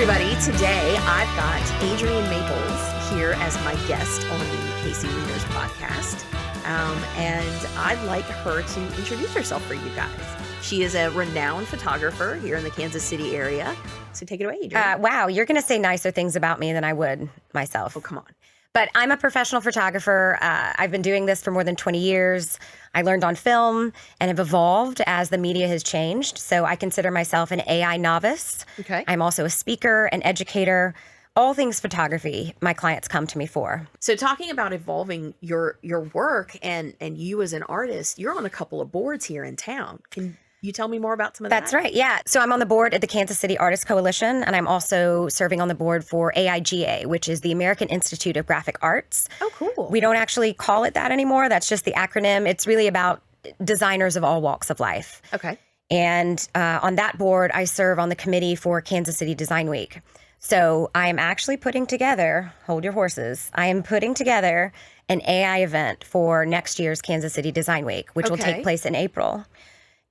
everybody. Today, I've got Adrienne Maples here as my guest on the Casey Leaders podcast. And I'd like her to introduce herself for you guys. She is a renowned photographer here in the Kansas City area. So take it away, Adrienne. Wow, you're going to say nicer things about me than I would myself. Oh, come on. But I'm a professional photographer. I've been doing this for more than 20 years. I learned on film and have evolved as the media has changed. So I consider myself an AI novice. Okay. I'm also a speaker, an educator, all things photography my clients come to me for. So talking about evolving your work and you as an artist, you're on a couple of boards here in town. Can you tell me more about some of that? That's right. Yeah. So I'm on the board at the Kansas City Artists Coalition, and I'm also serving on the board for AIGA, which is the American Institute of Graphic Arts. Oh, cool. We don't actually call it that anymore. That's just the acronym. It's really about designers of all walks of life. Okay. And on that board, I serve on the committee for Kansas City Design Week. So I am actually putting together, hold your horses, I am putting together an AI event for next year's Kansas City Design Week, which will take place in April.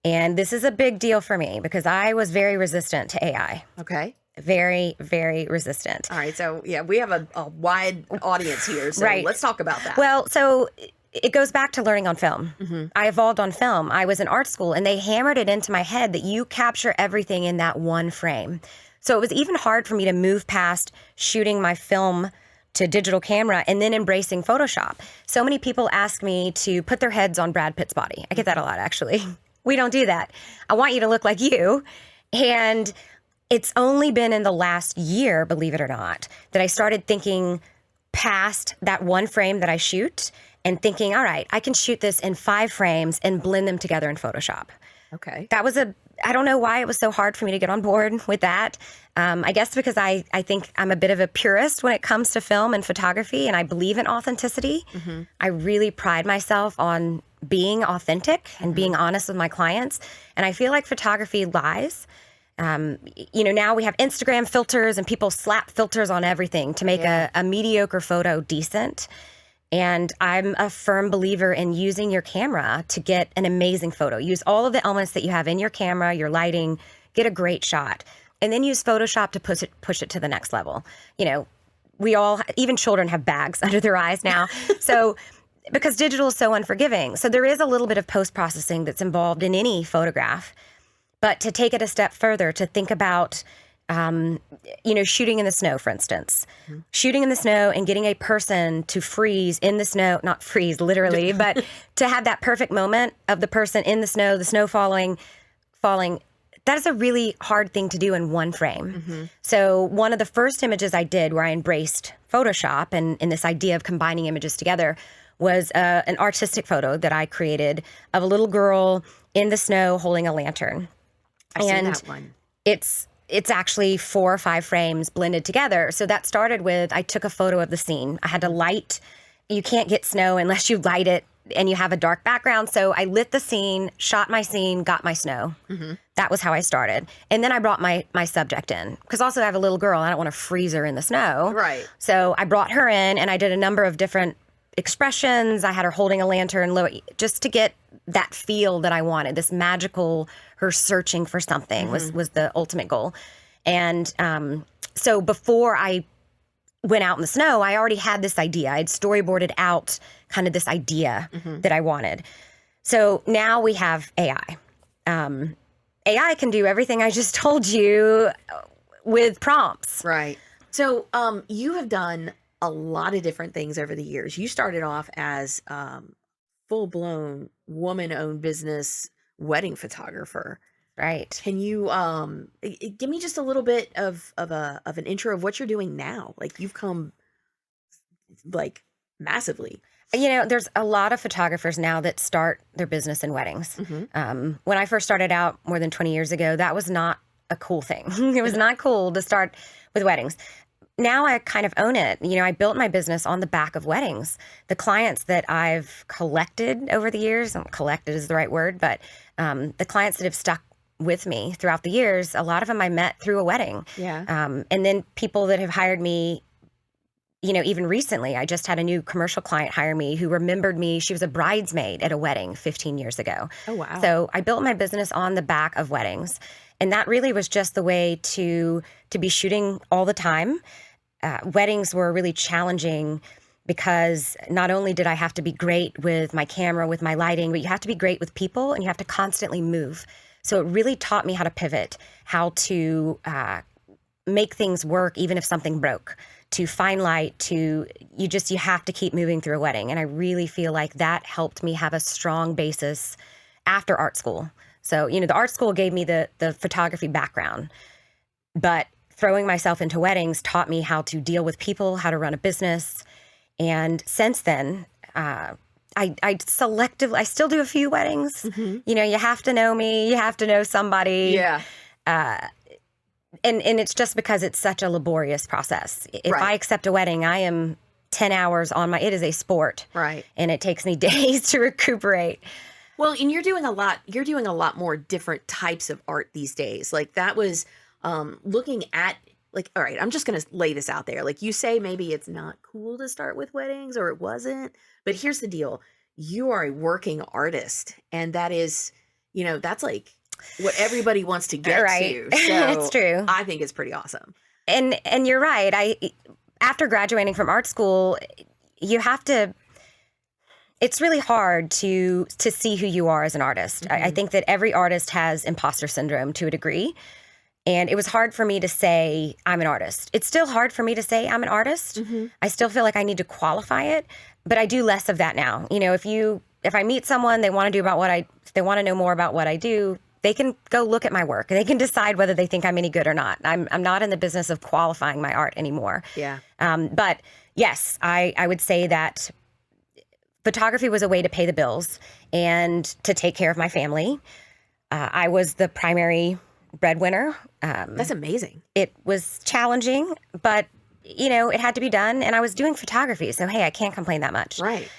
And this is a big deal for me because I was very resistant to AI. Okay. Very, very resistant. All right. So, yeah, we have a wide audience here. So Right. let's talk about that. Well, so it goes back to learning on film. Mm-hmm. I evolved on film. I was in art school, and they hammered it into my head that you capture everything in that one frame. So it was even hard for me to move past shooting my film to digital camera and then embracing Photoshop. So many people ask me to put their heads on Brad Pitt's body. I get that a lot, actually. We don't do that. I want you to look like you. And it's only been in the last year, believe it or not, that I started thinking past that one frame that I shoot and thinking, all right, I can shoot this in 5 frames and blend them together in Photoshop. Okay. That was I don't know why it was so hard for me to get on board with that. I guess because I think I'm a bit of a purist when it comes to film and photography, and I believe in authenticity. Mm-hmm. I really pride myself on being authentic and being honest with my clients. And I feel like photography lies. Now we have Instagram filters and people slap filters on everything to make a mediocre photo decent. And I'm a firm believer in using your camera to get an amazing photo. Use all of the elements that you have in your camera, your lighting, get a great shot. And then use Photoshop to push it to the next level. You know, we all, even children have bags under their eyes now. So because digital is so unforgiving. So there is a little bit of post-processing that's involved in any photograph. But to take it a step further, to think about, shooting in the snow, for instance. Mm-hmm. Shooting in the snow and getting a person to freeze in the snow, not freeze literally, but to have that perfect moment of the person in the snow falling. That is a really hard thing to do in one frame. Mm-hmm. So one of the first images I did where I embraced Photoshop and this idea of combining images together was an artistic photo that I created of a little girl in the snow holding a lantern. I've seen that one. It's actually 4 or 5 frames blended together. So that started with, I took a photo of the scene. I had to light. You can't get snow unless you light it and you have a dark background. So I lit the scene, shot my scene, got my snow. Mm-hmm. That was how I started. And then I brought my subject in. Because also I have a little girl. I don't want to freeze her in the snow. Right. So I brought her in and I did a number of different expressions. I had her holding a lantern just to get that feel that I wanted, this magical, her searching for something was the ultimate goal. And so before I went out in the snow, I already had this idea. I'd storyboarded out kind of this idea that I wanted. So now we have AI. AI can do everything I just told you with prompts. Right. So you have done a lot of different things over the years. You started off as full-blown woman-owned business wedding photographer. Right. Can you give me just a little bit of an intro of what you're doing now? Like you've come like massively. You know, there's a lot of photographers now that start their business in weddings. Mm-hmm. When I first started out more than 20 years ago, that was not a cool thing. It was not cool to start with weddings. Now I kind of own it. You know, I built my business on the back of weddings. The clients that I've collected over the years, collected is the right word, but the clients that have stuck with me throughout the years, a lot of them I met through a wedding. Yeah. And then people that have hired me, you know, even recently, I just had a new commercial client hire me who remembered me. She was a bridesmaid at a wedding 15 years ago. Oh, wow. So I built my business on the back of weddings. And that really was just the way to be shooting all the time. Weddings were really challenging because not only did I have to be great with my camera, with my lighting, but you have to be great with people and you have to constantly move. So it really taught me how to pivot, how to make things work even if something broke, to find light, you have to keep moving through a wedding. And I really feel like that helped me have a strong basis after art school. So, the art school gave me the photography background, but throwing myself into weddings taught me how to deal with people, how to run a business. And since then, I still do a few weddings. Mm-hmm. You have to know me, you have to know somebody. Yeah. And it's just because it's such a laborious process. If Right. I accept a wedding, I am 10 hours it is a sport. Right. And it takes me days to recuperate. Well, and you're doing a lot more different types of art these days. Like that was looking at all right, I'm just going to lay this out there. Like you say, maybe it's not cool to start with weddings or it wasn't, but here's the deal. You are a working artist and that is, that's like what everybody wants to get Right. to. So It's true. I think it's pretty awesome. And you're right. After graduating from art school, it's really hard to see who you are as an artist. Mm-hmm. I think that every artist has imposter syndrome to a degree. And it was hard for me to say I'm an artist. It's still hard for me to say I'm an artist. Mm-hmm. I still feel like I need to qualify it, but I do less of that now. If I meet someone, they want to know more about what I do, they can go look at my work. They can decide whether they think I'm any good or not. I'm not in the business of qualifying my art anymore. Yeah. But yes, I would say that photography was a way to pay the bills and to take care of my family. I was the primary breadwinner. That's amazing. It was challenging, but it had to be done. And I was doing photography. So, hey, I can't complain that much. Right.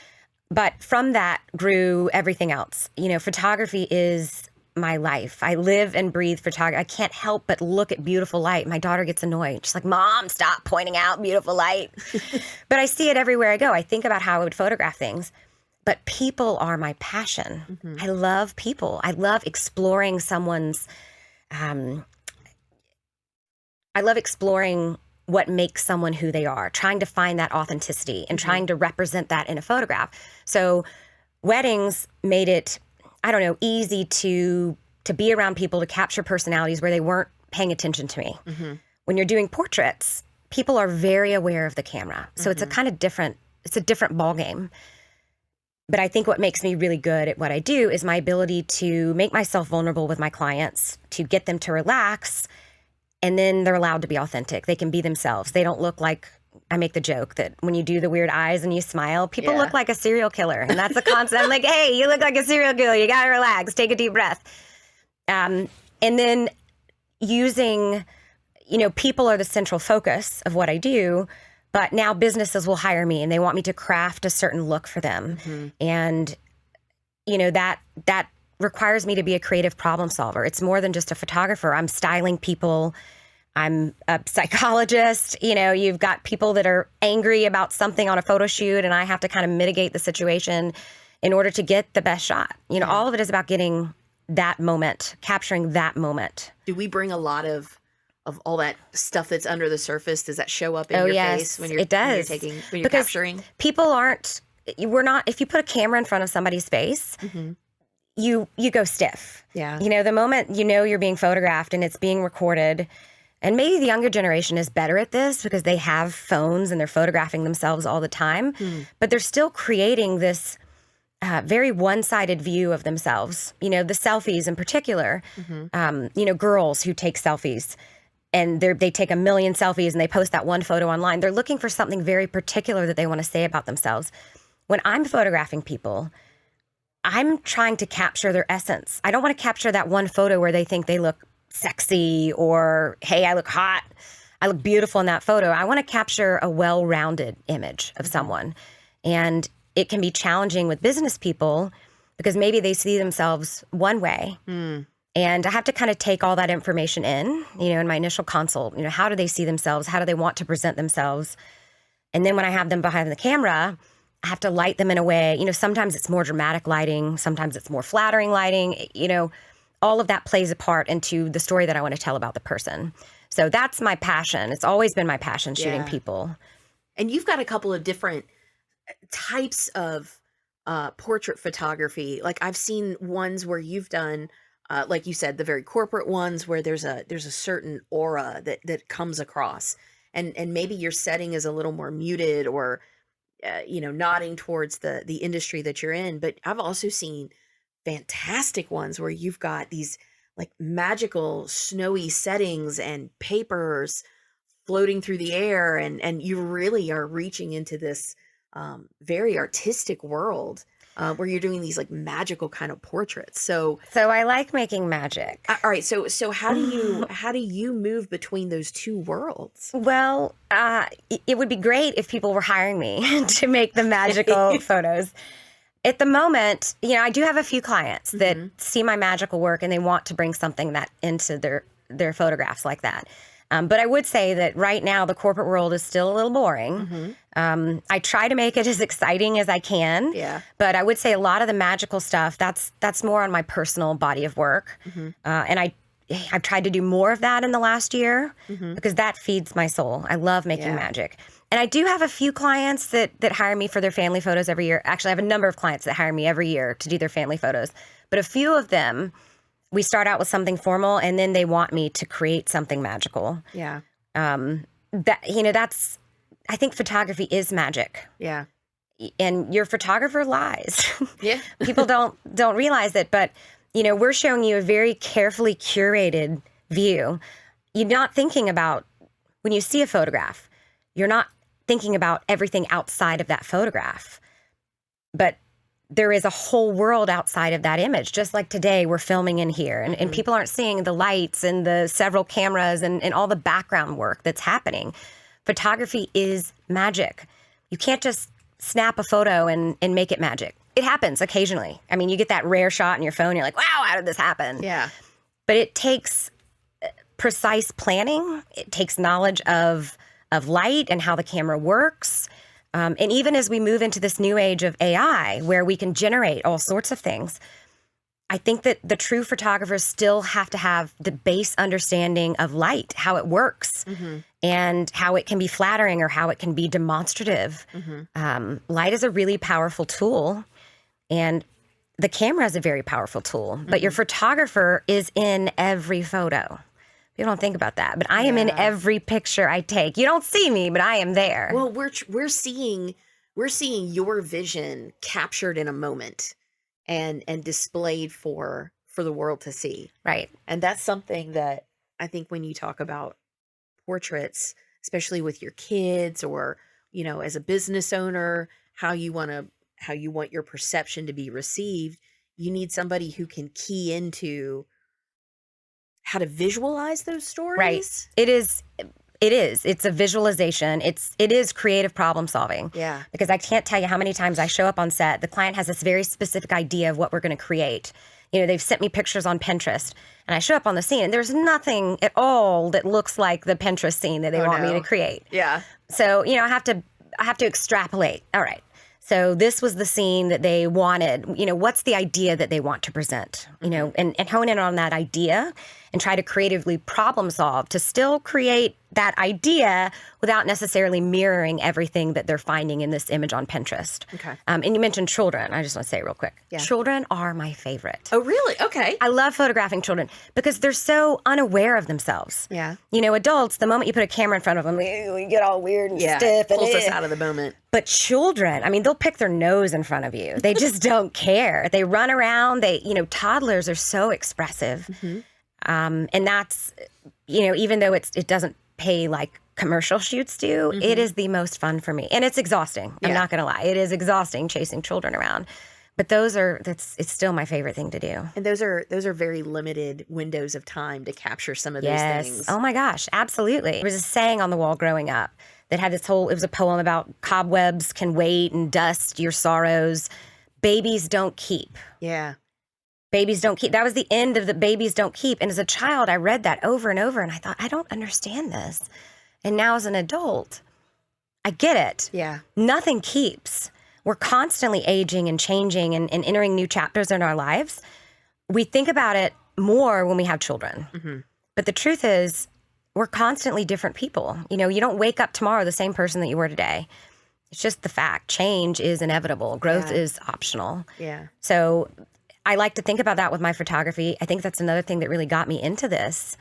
But from that grew everything else. Photography is my life. I live and breathe photography. I can't help but look at beautiful light. My daughter gets annoyed. She's like, Mom, stop pointing out beautiful light. But I see it everywhere I go. I think about how I would photograph things. But people are my passion. Mm-hmm. I love people. I love exploring I love exploring what makes someone who they are, trying to find that authenticity and trying to represent that in a photograph. So weddings made it, easy to be around people, to capture personalities where they weren't paying attention to me. Mm-hmm. When you're doing portraits, people are very aware of the camera. So it's a different ball game. But I think what makes me really good at what I do is my ability to make myself vulnerable with my clients, to get them to relax, and then they're allowed to be authentic. They can be themselves. They don't look like, I make the joke that when you do the weird eyes and you smile, people look like a serial killer. And that's the concept. I'm like, hey, you look like a serial killer. You got to relax. Take a deep breath. And then using, people are the central focus of what I do. But now businesses will hire me and they want me to craft a certain look for them. Mm-hmm. And, that requires me to be a creative problem solver. It's more than just a photographer. I'm styling people. I'm a psychologist. You've got people that are angry about something on a photo shoot and I have to kind of mitigate the situation in order to get the best shot. All of it is about getting that moment, capturing that moment. Do we bring a lot of all that stuff that's under the surface? Does that show up in your face when you're, it does. when you're capturing? People if you put a camera in front of somebody's face, Mm-hmm. you go stiff. Yeah. The moment you're being photographed and it's being recorded, and maybe the younger generation is better at this because they have phones and they're photographing themselves all the time, but they're still creating this very one-sided view of themselves. The selfies in particular, girls who take selfies. And they take 1 million selfies and they post that one photo online. They're looking for something very particular that they want to say about themselves. When I'm photographing people, I'm trying to capture their essence. I don't want to capture that one photo where they think they look sexy or, hey, I look hot. I look beautiful in that photo. I want to capture a well-rounded image of someone. And it can be challenging with business people because maybe they see themselves one way. And I have to kind of take all that information in my initial consult. How do they see themselves? How do they want to present themselves? And then when I have them behind the camera, I have to light them in a way. Sometimes it's more dramatic lighting. Sometimes it's more flattering lighting. all of that plays a part into the story that I want to tell about the person. So that's my passion. It's always been my passion, shooting people. And you've got a couple of different types of portrait photography. Like I've seen ones where you've done, like you said, the very corporate ones where there's a certain aura that comes across, and maybe your setting is a little more muted or nodding towards the industry that you're in. But I've also seen fantastic ones where you've got these like magical snowy settings and papers floating through the air, and you really are reaching into this very artistic world where you're doing these like magical kind of portraits. So I like making magic. All right. So how do you move between those two worlds? Well, it would be great if people were hiring me to make the magical photos. At the moment, I do have a few clients that see my magical work and they want to bring something that into their photographs like that. But I would say that right now the corporate world is still a little boring. I try to make it as exciting as I can. Yeah. But I would say a lot of the magical stuff, that's more on my personal body of work. And I've tried to do more of that in the last year because that feeds my soul. I love making magic. And I do have a few clients that hire me for their family photos every year. Actually, I have a number of clients that hire me every year to do their family photos. But a few of them, we start out with something formal and then they want me to create something magical. Yeah. That's, I think photography is magic. Yeah. And your photographer lies. Yeah. People don't realize it, but we're showing you a very carefully curated view. You're not thinking about, when you see a photograph, you're not thinking about everything outside of that photograph. But there is a whole world outside of that image. Just like today, we're filming in here, and people aren't seeing the lights and the several cameras and all the background work that's happening. Photography is magic. You can't just snap a photo and make it magic. It happens occasionally. I mean, you get that rare shot in your phone, you're like, wow, how did this happen? Yeah. But it takes precise planning. It takes knowledge of light and how the camera works. And even as we move into this new age of AI, where we can generate all sorts of things, I think that the true photographers still have to have the base understanding of light, how it works, and how it can be flattering or how it can be demonstrative. Light is a really powerful tool, and the camera is a very powerful tool, but your photographer is in every photo. People don't think about that, but I am in every picture I take. You don't see me, but I am there. Well, we're seeing your vision captured in a moment and displayed for the world to see. Right. And that's something that I think when you talk about portraits, especially with your kids or, as a business owner, how you want your perception to be received, you need somebody who can key into how to visualize those stories. Right. It is. It's a visualization. It is creative problem solving. Yeah. Because I can't tell you how many times I show up on set. The client has this very specific idea of what we're going to create. They've sent me pictures on Pinterest, and I show up on the scene, and there's nothing at all that looks like the Pinterest scene that they want me to create. Yeah. So I have to extrapolate. All right. So this was the scene that they wanted. What's the idea that they want to present? And hone in on that idea and try to creatively problem solve to still create that idea without necessarily mirroring everything that they're finding in this image on Pinterest. Okay. And you mentioned children. I just want to say it real quick. Yeah. Children are my favorite. Oh, really? Okay. I love photographing children because they're so unaware of themselves. Yeah. Adults, the moment you put a camera in front of them, we get all weird and stiff. It pulls us out of the moment. But children, they'll pick their nose in front of you. They just don't care. They run around. Toddlers are so expressive. And that's, even though it doesn't pay like commercial shoots do, it is the most fun for me. And it's exhausting. I'm not going to lie. It is exhausting chasing children around. But it's still my favorite thing to do. And those are very limited windows of time to capture some of those things. Oh my gosh, absolutely. There was a saying on the wall growing up that had it was a poem about cobwebs can wait and dust your sorrows. Babies don't keep. Yeah. Babies don't keep. That was the end of the babies don't keep. And as a child, I read that over and over and I thought, I don't understand this. And now as an adult, I get it. Yeah. Nothing keeps. We're constantly aging and changing and entering new chapters in our lives. We think about it more when we have children. Mm-hmm. But the truth is, we're constantly different people. You know, you don't wake up tomorrow the same person that you were today. It's just the fact. Change is inevitable. Growth is optional. Yeah. So I like to think about that with my photography. I think that's another thing that really got me into this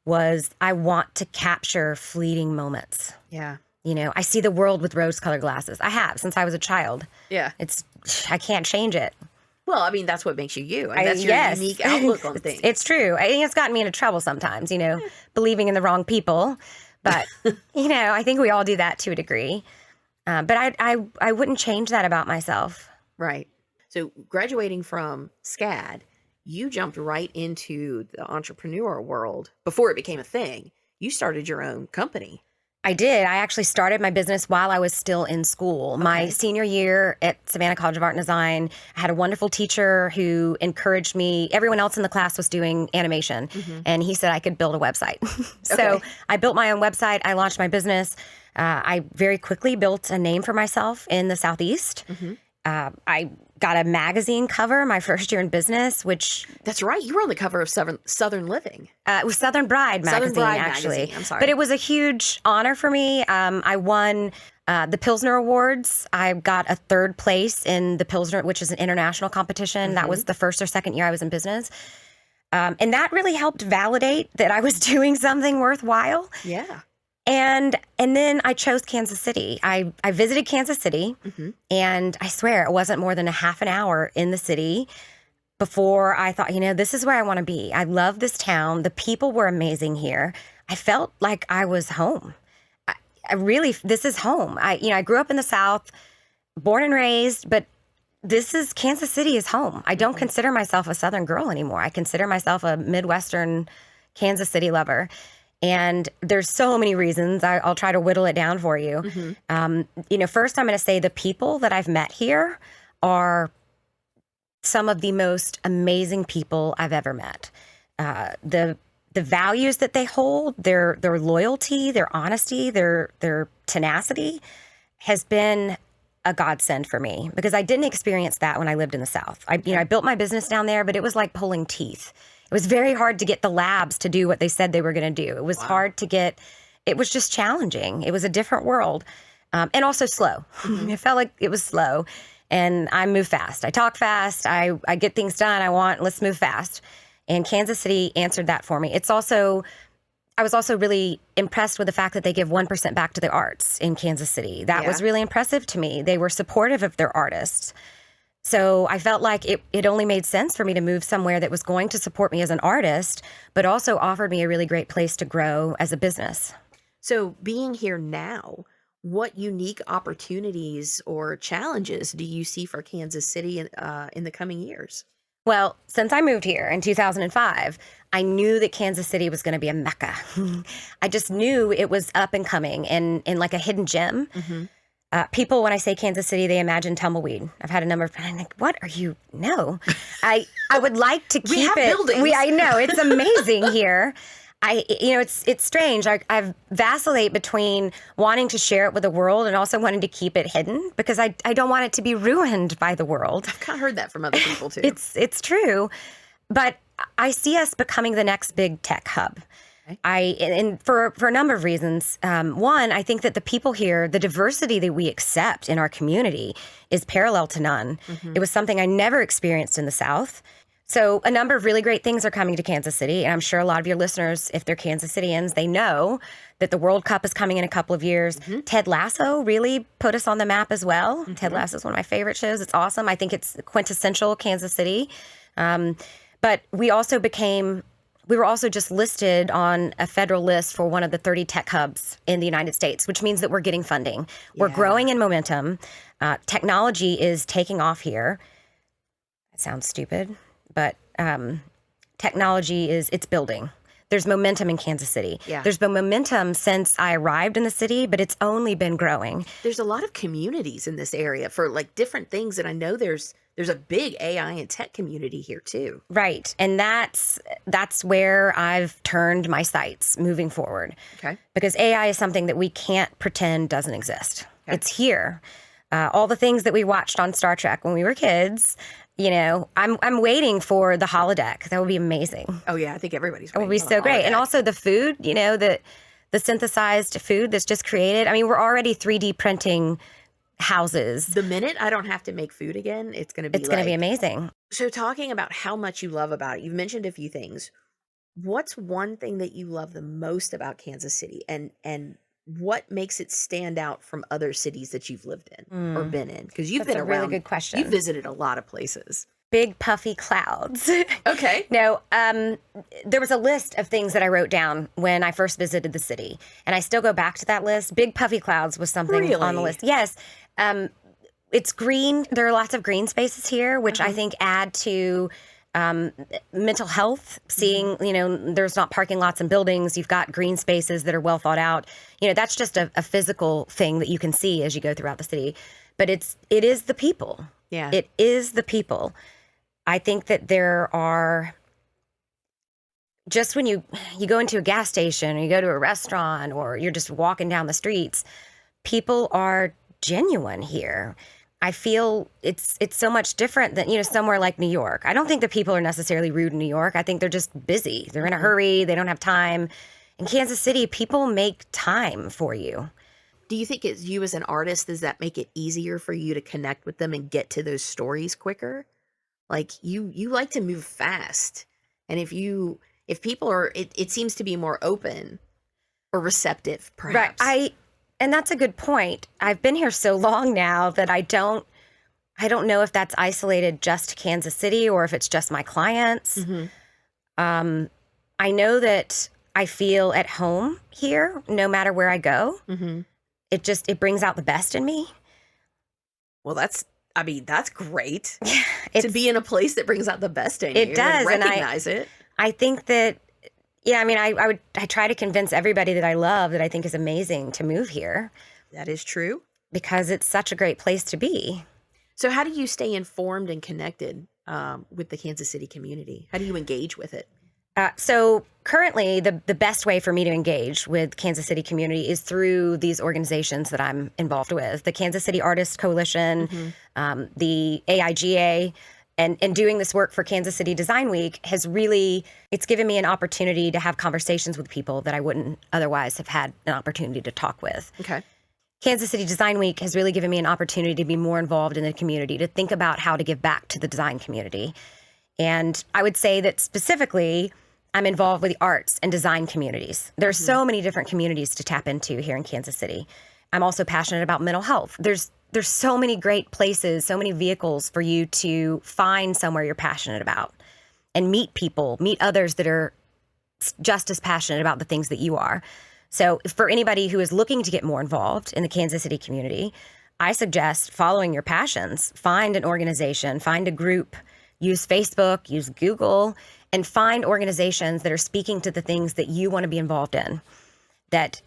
was I want to capture fleeting moments. Yeah. You know, I see the world with rose-colored glasses. I have since I was a child. Yeah. I can't change it. Well, I mean, that's what makes you you. And that's your unique outlook on things. It's true. I think it's gotten me into trouble sometimes, you know, believing in the wrong people. But, you know, I think we all do that to a degree. But I wouldn't change that about myself. Right. So graduating from SCAD, you jumped right into the entrepreneur world before it became a thing. You started your own company. I did. I actually started my business while I was still in school. Okay. My senior year at Savannah College of Art and Design, I had a wonderful teacher who encouraged me. Everyone else in the class was doing animation, and he said I could build a website. So I built my own website. I launched my business. I very quickly built a name for myself in the Southeast. I got a magazine cover my first year in business, which... That's right. You were on the cover of Southern Living. It was Southern Bride magazine, actually. I'm sorry. But it was a huge honor for me. I won the Pilsner Awards. I got a third place in the Pilsner, which is an international competition. That was the first or second year I was in business. And that really helped validate that I was doing something worthwhile. Yeah. And then I chose Kansas City. I visited Kansas City, and I swear it wasn't more than a half an hour in the city before I thought, you know, this is where I want to be. I love this town. The people were amazing here. I felt like I was home. I really, this is home. I grew up in the South, born and raised, but Kansas City is home. I don't consider myself a Southern girl anymore. I consider myself a Midwestern Kansas City lover. And there's so many reasons. I'll try to whittle it down for you. You know, first I'm going to say the people that I've met here are some of the most amazing people I've ever met. The values that they hold, their loyalty, their honesty, their tenacity has been a godsend for me because I didn't experience that when I lived in the South. I built my business down there, but it was like pulling teeth. It was very hard to get the labs to do what they said they were going to do. It was hard to get, it was just challenging. It was a different world and also slow. It felt like it was slow and I move fast. I talk fast. I get things done. Let's move fast. And Kansas City answered that for me. I was also really impressed with the fact that they give 1% back to the arts in Kansas City. That was really impressive to me. They were supportive of their artists. So I felt like it only made sense for me to move somewhere that was going to support me as an artist, but also offered me a really great place to grow as a business. So being here now, what unique opportunities or challenges do you see for Kansas City in the coming years? Well, since I moved here in 2005, I knew that Kansas City was going to be a mecca. I just knew it was up and coming and like a hidden gem. People, when I say Kansas City, they imagine tumbleweed. I've had a number of friends. I'm like, what are you? No. I would like to keep we have buildings. I know. It's amazing here. It's strange. I vacillate between wanting to share it with the world and also wanting to keep it hidden because I don't want it to be ruined by the world. I've kind of heard that from other people too. It's true. But I see us becoming the next big tech hub. And for a number of reasons. One, I think that the people here, the diversity that we accept in our community is parallel to none. It was something I never experienced in the South. So a number of really great things are coming to Kansas City. And I'm sure a lot of your listeners, if they're Kansas Cityans, they know that the World Cup is coming in a couple of years. Ted Lasso really put us on the map as well. Ted Lasso is one of my favorite shows. It's awesome. I think it's quintessential Kansas City. But we were also just listed on a federal list for one of the 30 tech hubs in the United States, which means that we're getting funding. We're growing in momentum. Technology is taking off here. That sounds stupid, but technology it's building. There's momentum in Kansas City. There's been momentum since I arrived in the city, but it's only been growing. There's a lot of communities in this area for like different things. And I know there's a big AI and tech community here too. Right. And that's where I've turned my sights moving forward. Okay. Because AI is something that we can't pretend doesn't exist. Okay. It's here. All the things that we watched on Star Trek when we were kids, I'm waiting for the holodeck. That would be amazing. Oh yeah, I think everybody's It would waiting be for so the great. And holodeck. also the food, the synthesized food that's just created. I mean, we're already 3D printing houses. The minute I don't have to make food again, it's going to be It's going to be like. amazing. So talking about how much you love about it, you've mentioned a few things. What's one thing that you love the most about Kansas City, and what makes it stand out from other cities that you've lived in or been in? Because you've That's been a really around, good question. you've visited a lot of places. Big puffy clouds. Okay. No, there was a list of things that I wrote down when I first visited the city, and I still go back to that list. Big puffy clouds was something on the Really? list. Yes. It's green. There are lots of green spaces here, which I think add to mental health. Seeing, there's not parking lots and buildings. You've got green spaces that are well thought out. That's just a physical thing that you can see as you go throughout the city. But it is the people. Yeah. It is the people. I think that there are, just when you go into a gas station or you go to a restaurant or you're just walking down the streets, people are genuine here. I feel it's so much different than, somewhere like New York. I don't think that people are necessarily rude in New York. I think they're just busy. They're in a hurry. They don't have time. In Kansas City, people make time for you. Do you think it's you as an artist, does that make it easier for you to connect with them and get to those stories quicker? Like you like to move fast. And if people are, it seems to be more open or receptive, perhaps. Right. And that's a good point. I've been here so long now that I don't know if that's isolated just to Kansas City or if it's just my clients. I know that I feel at home here no matter where I go. It brings out the best in me. Well, that's great. Yeah, to be in a place that brings out the best in you. It does, And recognize it. I think that, yeah, I mean, I try to convince everybody that I love that I think is amazing to move here. That is true. Because it's such a great place to be. So how do you stay informed and connected with the Kansas City community? How do you engage with it? So currently, the best way for me to engage with Kansas City community is through these organizations that I'm involved with. The Kansas City Artists Coalition, the AIGA, and doing this work for Kansas City Design Week it's given me an opportunity to have conversations with people that I wouldn't otherwise have had an opportunity to talk with. Okay. Kansas City Design Week has really given me an opportunity to be more involved in the community, to think about how to give back to the design community. And I would say that specifically, I'm involved with the arts and design communities. There's so many different communities to tap into here in Kansas City. I'm also passionate about mental health. There's so many great places, so many vehicles for you to find somewhere you're passionate about and meet others that are just as passionate about the things that you are. So for anybody who is looking to get more involved in the Kansas City community, I suggest following your passions. Find an organization, find a group, use Facebook, use Google, and find organizations that are speaking to the things that you want to be involved in. That,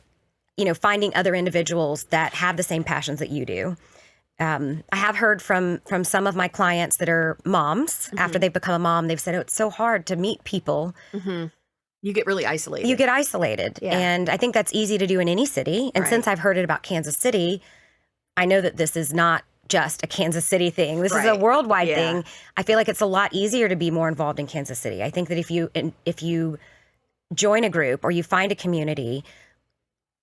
finding other individuals that have the same passions that you do. I have heard from some of my clients that are moms. After they've become a mom, they've said, oh, it's so hard to meet people. You get really isolated. You get isolated. Yeah. And I think that's easy to do in any city. And since I've heard it about Kansas City, I know that this is not just a Kansas City thing. This is a worldwide thing. I feel like it's a lot easier to be more involved in Kansas City. I think that if you join a group or you find a community,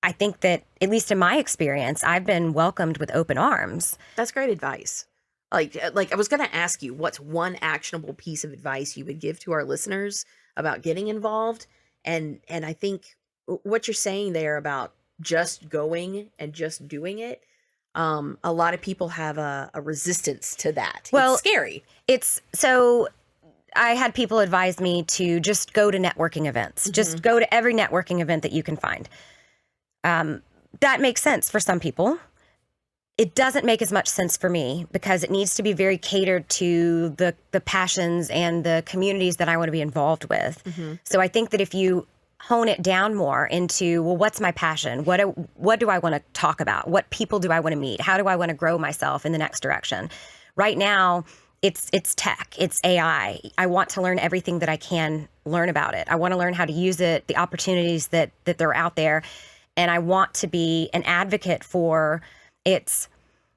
I think that, at least in my experience, I've been welcomed with open arms. That's great advice. Like I was going to ask you, what's one actionable piece of advice you would give to our listeners about getting involved? And I think what you're saying there about just going and just doing it, a lot of people have a resistance to that. Well, it's scary. I had people advise me to just go to networking events. Just go to every networking event that you can find. That makes sense for some people. It doesn't make as much sense for me because it needs to be very catered to the passions and the communities that I want to be involved with. So I think that if you hone it down more into, well, what's my passion? What do I want to talk about? What people do I want to meet? How do I want to grow myself in the next direction? Right now, it's tech, it's AI. I want to learn everything that I can learn about it. I want to learn how to use it, the opportunities that they're out there. And I want to be an advocate for its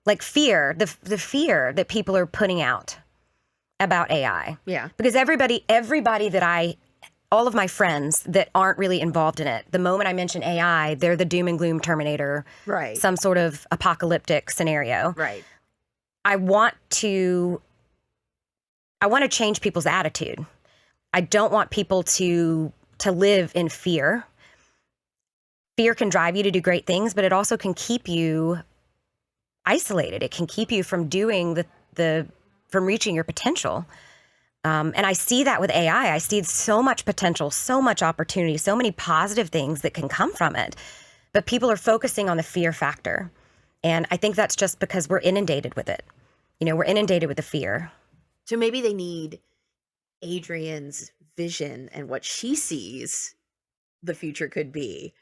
like fear, the fear that people are putting out. about AI. Yeah. Because everybody that all of my friends that aren't really involved in it, the moment I mention AI, they're the doom and gloom Terminator, Right. some sort of apocalyptic scenario. Right. I want to change people's attitude. I don't want people to live in fear. Fear can drive you to do great things, but it also can keep you isolated. It can keep you from doing from reaching your potential. And I see that with AI. I see so much potential, so much opportunity, so many positive things that can come from it. But people are focusing on the fear factor. And I think that's just because we're inundated with it. We're inundated with the fear. So maybe they need Adrienne's vision and what she sees the future could be.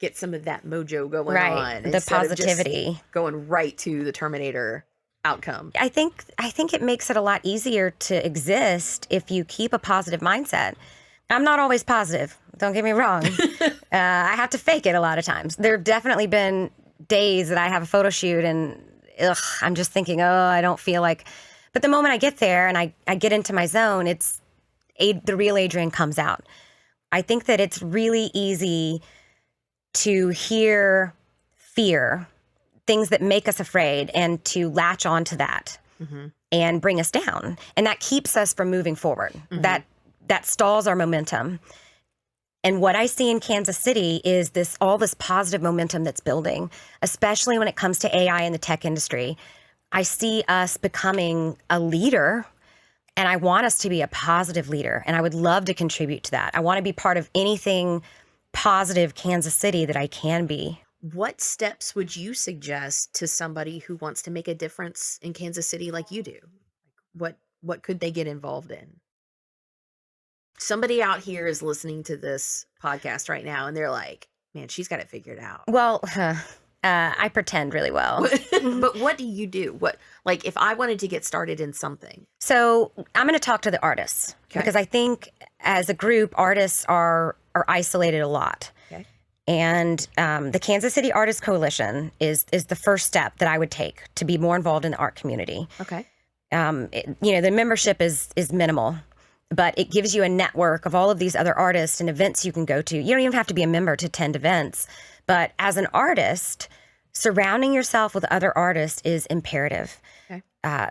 Get some of that mojo going on. The positivity. Of just going right to the Terminator outcome. I think it makes it a lot easier to exist if you keep a positive mindset. I'm not always positive. Don't get me wrong. I have to fake it a lot of times. There have definitely been days that I have a photo shoot and I'm just thinking, I don't feel like. But the moment I get there and I get into my zone, the real Adrienne comes out. I think that it's really easy to hear fear, things that make us afraid, and to latch onto that and bring us down. And that keeps us from moving forward. That stalls our momentum. And what I see in Kansas City is all this positive momentum that's building, especially when it comes to AI in the tech industry. I see us becoming a leader, and I want us to be a positive leader. And I would love to contribute to that. I want to be part of anything positive Kansas City that I can be. What steps would you suggest to somebody who wants to make a difference in Kansas City like you do? What could they get involved in? Somebody out here is listening to this podcast right now and they're like, man, she's got it figured out. Well, I pretend really well. But what do you do? If I wanted to get started in something? So I'm going to talk to the artists because I think as a group, artists are isolated a lot. Okay. And the Kansas City Artists Coalition is the first step that I would take to be more involved in the art community. Okay. The membership is minimal, but it gives you a network of all of these other artists and events you can go to. You don't even have to be a member to attend events. But as an artist, surrounding yourself with other artists is imperative. Okay.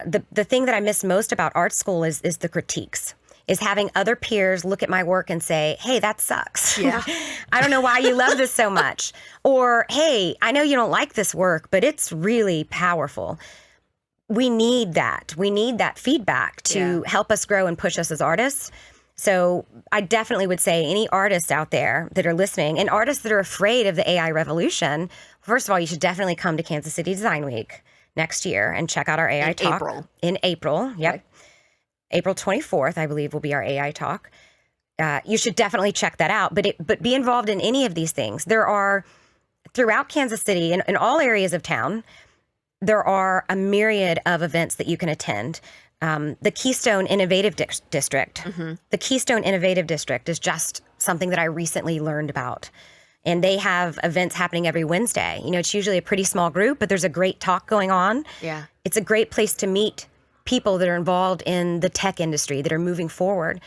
The thing that I miss most about art school is the critiques, is having other peers look at my work and say, hey, that sucks. Yeah. I don't know why you love this so much. Or, hey, I know you don't like this work, but it's really powerful. We need that. We need that feedback to help us grow and push us as artists. So I definitely would say any artists out there that are listening and artists that are afraid of the AI revolution, first of all, you should definitely come to Kansas City Design Week next year and check out our AI talk. In April. Yep. Okay. April 24th, I believe, will be our AI talk. You should definitely check that out. But be involved in any of these things. There are, throughout Kansas City, in all areas of town, there are a myriad of events that you can attend. The Keystone Innovative District. The Keystone Innovative District is just something that I recently learned about. And they have events happening every Wednesday. It's usually a pretty small group, but there's a great talk going on. Yeah. It's a great place to meet people that are involved in the tech industry that are moving forward.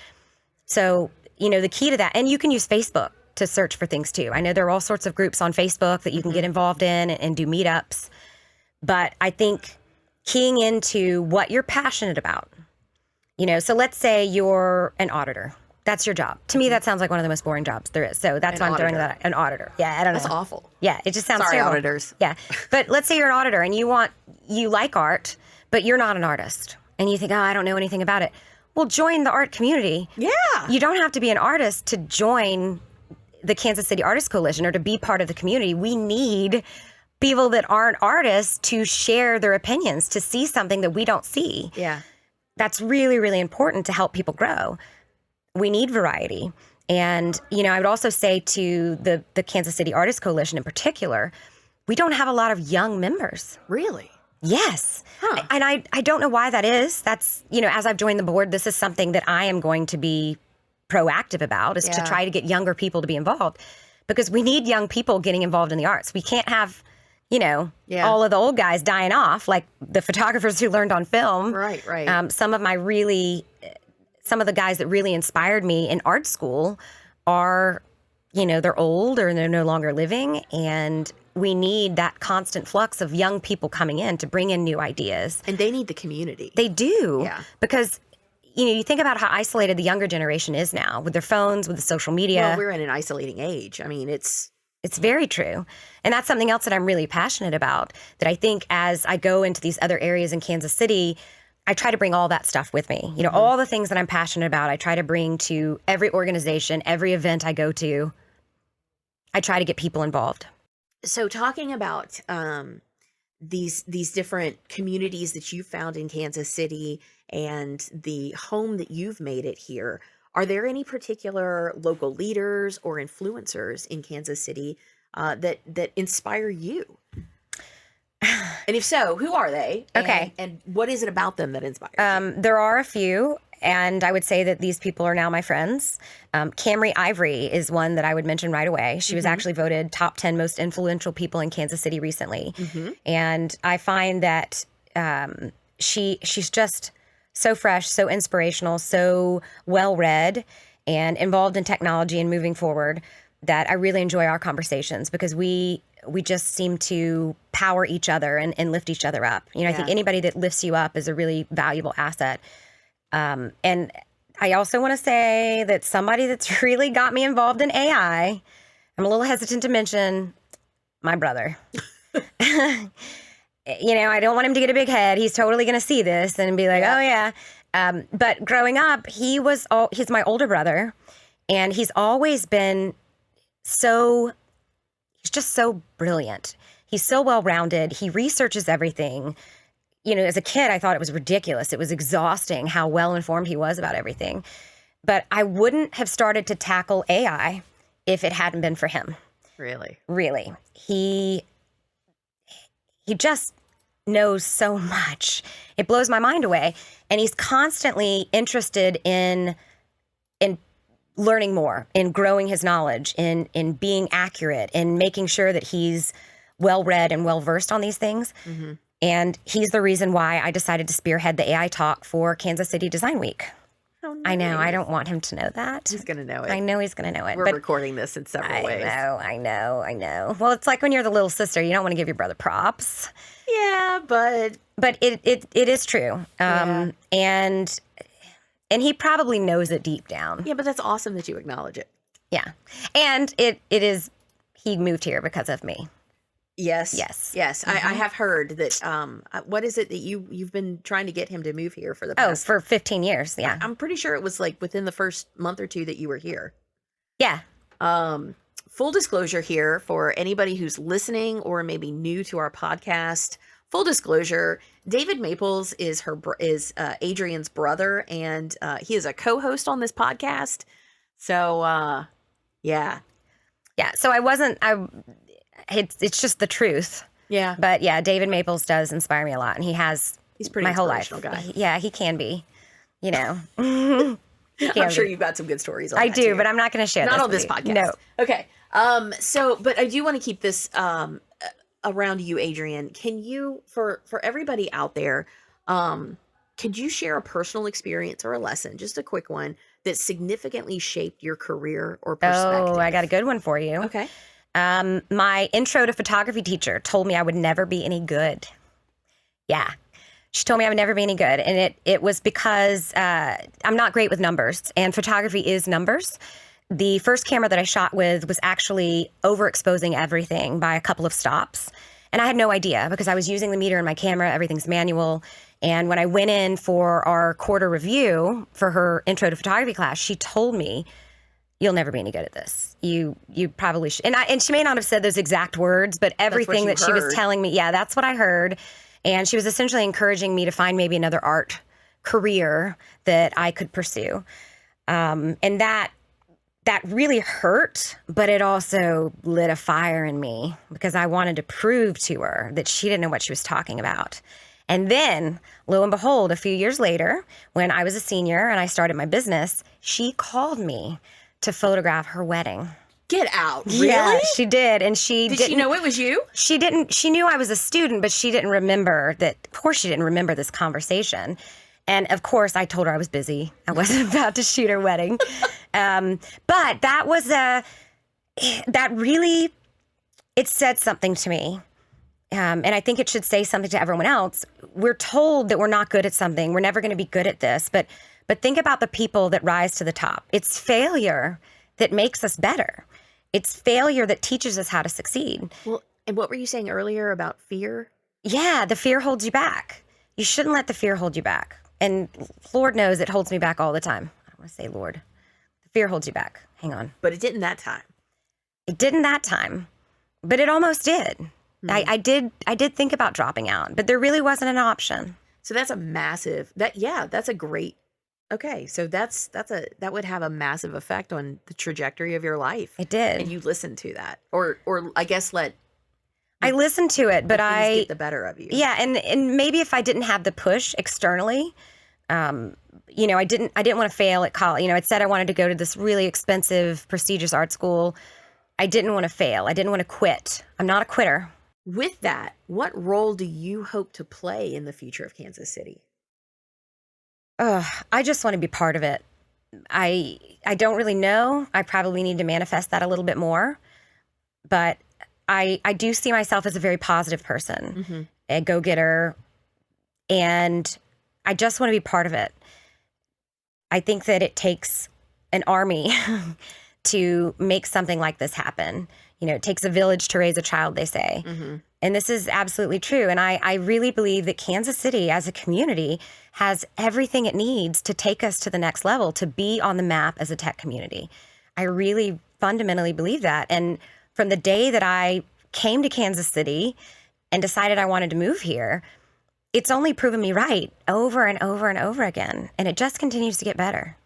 So, the key to that, and you can use Facebook to search for things too. I know there are all sorts of groups on Facebook that you can get involved in and do meetups. But I think keying into what you're passionate about, so let's say you're an auditor. That's your job. To me, that sounds like one of the most boring jobs there is. So that's why I'm throwing that, an auditor. Yeah, I don't know. That's awful. Yeah, it just sounds Sorry, terrible. auditors. Yeah, but let's say you're an auditor and you like art, but you're not an artist. And you think, I don't know anything about it. Well, join the art community. Yeah. You don't have to be an artist to join the Kansas City Artists Coalition or to be part of the community. We need people that aren't artists to share their opinions, to see something that we don't see. Yeah. That's really, really important to help people grow. We need variety. And, I would also say to the Kansas City Artists Coalition in particular, we don't have a lot of young members. Really? Yes. Huh. And I don't know why that is. That's, as I've joined the board, this is something that I am going to be proactive about, is to try to get younger people to be involved, because we need young people getting involved in the arts. We can't have all of the old guys dying off, like the photographers who learned on film. Right. Some of the guys that really inspired me in art school are, they're old or they're no longer living. And we need that constant flux of young people coming in to bring in new ideas. And they need the community. They do. Yeah. Because, you think about how isolated the younger generation is now with their phones, with the social media. Well, we're in an isolating age. I mean, it's very true. And that's something else that I'm really passionate about, that I think as I go into these other areas in Kansas City, I try to bring all that stuff with me. All the things that I'm passionate about, I try to bring to every organization, every event I go to. I try to get people involved. So talking about these different communities that you found in Kansas City and the home that you've made it here, are there any particular local leaders or influencers in Kansas City that inspire you? And if so, who are they? Okay. And what is it about them that inspires you? There are a few, and I would say that these people are now my friends. Camry Ivory is one that I would mention right away. She was actually voted top 10 most influential people in Kansas City recently. And I find that she's just so fresh, so inspirational, so well-read and involved in technology and moving forward, that I really enjoy our conversations, because we just seem to power each other and lift each other up. I think anybody that lifts you up is a really valuable asset. And I also want to say that somebody that's really got me involved in AI, I'm a little hesitant to mention my brother. I don't want him to get a big head. He's totally going to see this and be like, oh yeah. But growing up, he's my older brother, and he's always been he's just so brilliant. He's so well-rounded. He researches everything. As a kid, I thought it was ridiculous. It was exhausting how well-informed he was about everything. But I wouldn't have started to tackle AI if it hadn't been for him. Really? Really. He just knows so much. It blows my mind away. And he's constantly interested in learning more, in growing his knowledge, in being accurate, in making sure that he's well-read and well-versed on these things. And he's the reason why I decided to spearhead the AI talk for Kansas City Design Week. Oh, nice. I know. I don't want him to know that. He's going to know it. I know he's going to know it. We're recording this in several ways. I know. Well, it's like when you're the little sister, you don't want to give your brother props. Yeah, but it is true. And he probably knows it deep down. Yeah, but that's awesome that you acknowledge it. Yeah. And it is, he moved here because of me. Yes. Mm-hmm. I have heard that. What is it that you've been trying to get him to move here for the past? For 15 years. Yeah. I'm pretty sure it was like within the first month or two that you were here. Yeah. Full disclosure here for anybody who's listening or maybe new to our podcast. Full disclosure: David Maples is Adrienne's brother, and he is a co-host on this podcast. So, yeah. So it's just the truth. Yeah. But yeah, David Maples does inspire me a lot, and he's pretty my whole life. Guy. Yeah, he can be. I'm sure you've got some good stories on I that do, too. but I'm not going to share Not on this podcast. No. Okay. But I do want to keep this around you, Adrienne. Can you, for everybody out there, could you share a personal experience or a lesson, just a quick one, that significantly shaped your career or perspective? Oh, I got a good one for you. Okay. My intro to photography teacher told me I would never be any good. Yeah. She told me I would never be any good. And it was because I'm not great with numbers, and photography is numbers. The first camera that I shot with was actually overexposing everything by a couple of stops. And I had no idea, because I was using the meter in my camera. Everything's manual. And when I went in for our quarter review for her intro to photography class, she told me, "You'll never be any good at this. You probably should." And she may not have said those exact words, but everything that she was telling me, yeah, that's what I heard. And she was essentially encouraging me to find maybe another art career that I could pursue. And that really hurt, but it also lit a fire in me, because I wanted to prove to her that she didn't know what she was talking about. And then, lo and behold, a few years later, when I was a senior and I started my business, she called me to photograph her wedding. Get out. Really? Yeah, she did. And Did she know it was you? She didn't. She knew I was a student, but she didn't remember that. Of course, she didn't remember this conversation. And of course, I told her I was busy. I wasn't about to shoot her wedding. But that was that really, it said something to me. And I think it should say something to everyone else. We're told that we're not good at something. We're never going to be good at this. But think about the people that rise to the top. It's failure that makes us better. It's failure that teaches us how to succeed. Well, and what were you saying earlier about fear? Yeah, the fear holds you back. You shouldn't let the fear hold you back. And Lord knows it holds me back all the time. I don't want to say Lord. The fear holds you back. Hang on. But it didn't that time. It didn't that time, but it almost did. I did think about dropping out, but there really wasn't an option. So that's a massive, that's a great, okay. So that would have a massive effect on the trajectory of your life. It did. And you listened to that, or I guess I listened to it, but I get the better of you. Yeah. And maybe if I didn't have the push externally, I didn't want to fail at college. It said I wanted to go to this really expensive, prestigious art school. I didn't want to fail. I didn't want to quit. I'm not a quitter. With that, what role do you hope to play in the future of Kansas City? I just want to be part of it. I don't really know. I probably need to manifest that a little bit more. But I do see myself as a very positive person, a go-getter, and I just want to be part of it. I think that it takes an army to make something like this happen. It takes a village to raise a child, they say. And this is absolutely true. And I really believe that Kansas City as a community has everything it needs to take us to the next level, to be on the map as a tech community. I really fundamentally believe that. And from the day that I came to Kansas City and decided I wanted to move here, it's only proven me right over and over and over again. And it just continues to get better.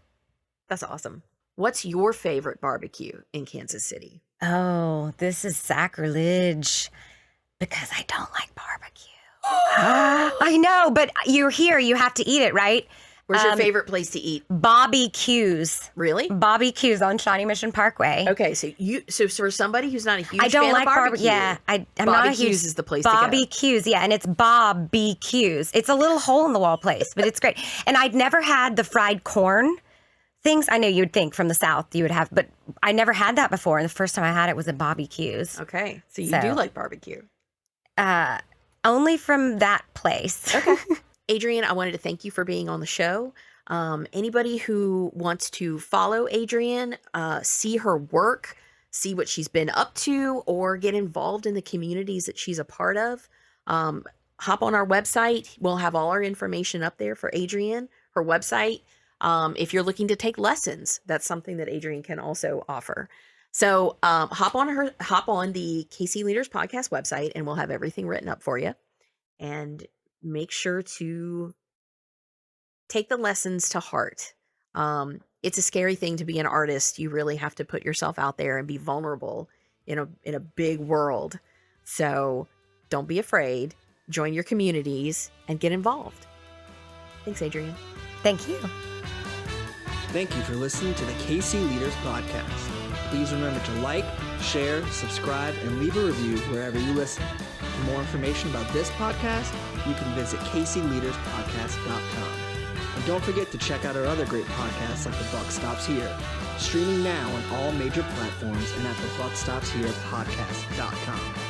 That's awesome. What's your favorite barbecue in Kansas City? Oh, this is sacrilege because I don't like barbecue. I know, but you're here. You have to eat it, right? Where's your favorite place to eat? Bobby Q's. Really? Bobby Q's on Shawnee Mission Parkway. Okay, so for somebody who's not a huge I don't fan like of barbecue, yeah, I'm Bobby not a huge. Q's is the place to go. Bobby Q's, yeah, and it's Bobby Q's. It's a little hole in the wall place, but it's great. And I'd never had the fried corn things. I know you would think from the South you would have, but I never had that before. And the first time I had it was at Bobby Q's. Okay, so you do like barbecue. Only from that place. Okay. Adrienne, I wanted to thank you for being on the show. Anybody who wants to follow Adrienne, see her work, see what she's been up to, or get involved in the communities that she's a part of, hop on our website. We'll have all our information up there for Adrienne, her website. If you're looking to take lessons, that's something that Adrienne can also offer. So hop on the KC Leaders Podcast website, and we'll have everything written up for you. And make sure to take the lessons to heart. It's a scary thing to be an artist. You really have to put yourself out there and be vulnerable in a big world. So don't be afraid. Join your communities and get involved. Thanks, Adrienne. Thank you. Thank you for listening to the KC Leaders Podcast. Please remember to like, share, subscribe, and leave a review wherever you listen. For more information about this podcast, you can visit kcleaderspodcast.com. And don't forget to check out our other great podcasts like The Buck Stops Here, streaming now on all major platforms and at thebuckstopsherepodcast.com.